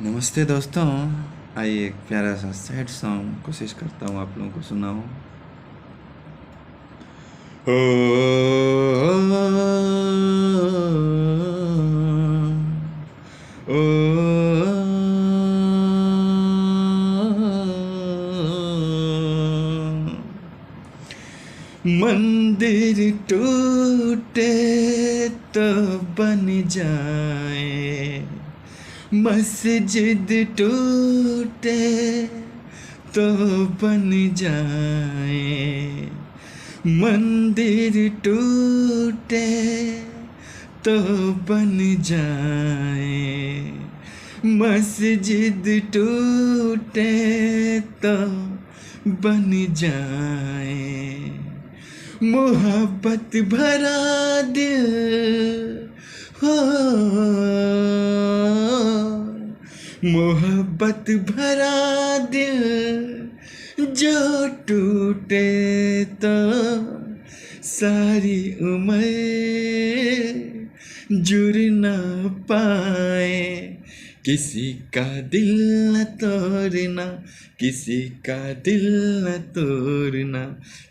नमस्ते दोस्तों। आइए एक प्यारा सा सैड सॉन्ग कोशिश करता हूँ आप लोगों को सुनाऊँ। ओ, ओ, मंदिर टूटे तो बन जाए, मस्जिद टूटे तो बन जाए, मंदिर टूटे तो बन जाए, मस्जिद टूटे तो बन जाए, मोहब्बत भरा दिल हो, मोहब्बत भरा दिल जो टूटे तो सारी उम्र जुड़ ना पाए, किसी का दिल न तोड़ना, किसी का दिल न तोड़ना,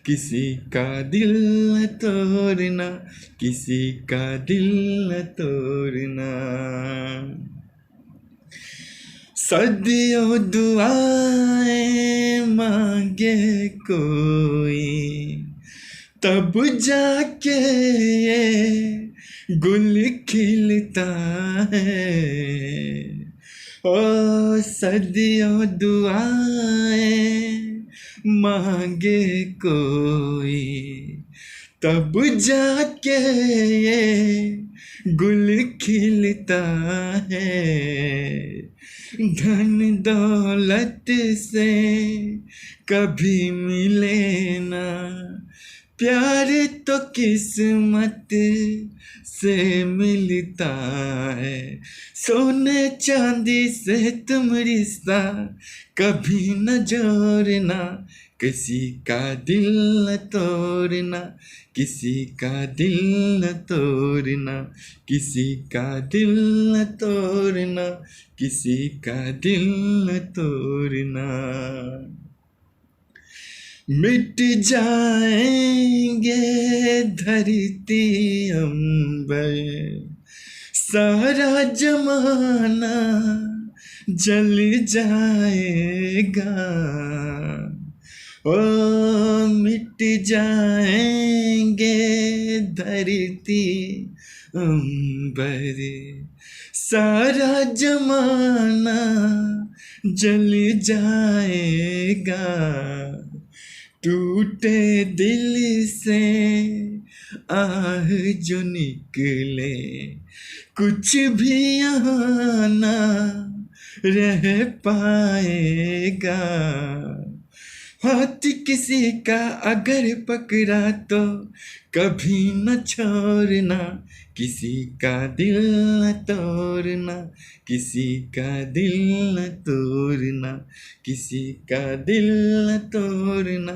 किसी का दिल न तोड़ना, किसी का दिल न तोड़ना। सदियों दुआएं मांगे कोई, तब जाके ये गुल खिलता है। ओ सदियों दुआएं मांगे कोई, तब जाके ये गुल खिलता है। धन दौलत से कभी मिले ना, प्यार तो किस्मत से मिलता है। सोने चांदी से तुम रिश्ता कभी न जोड़ना, किसी का दिल न तोड़ना, किसी का दिल न तोड़ना, किसी का दिल न तोड़ना, किसी का दिल न तोड़ना। मिट जाएंगे धरती अंबर, सारा जमाना जल जाएगा। ओ मिट जाएंगे धरती अंबर, सारा जमाना जल जाएगा। टूटे दिल से आह जो निकले, कुछ भी यहाँ ना रह पाएगा। हाथ किसी का अगर पकड़ा तो कभी न छोड़ना, किसी का दिल न तोड़ना, किसी का दिल न तोड़ना, किसी का दिल न तोड़ना,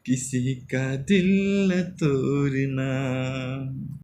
किसी का दिल न तोड़ना।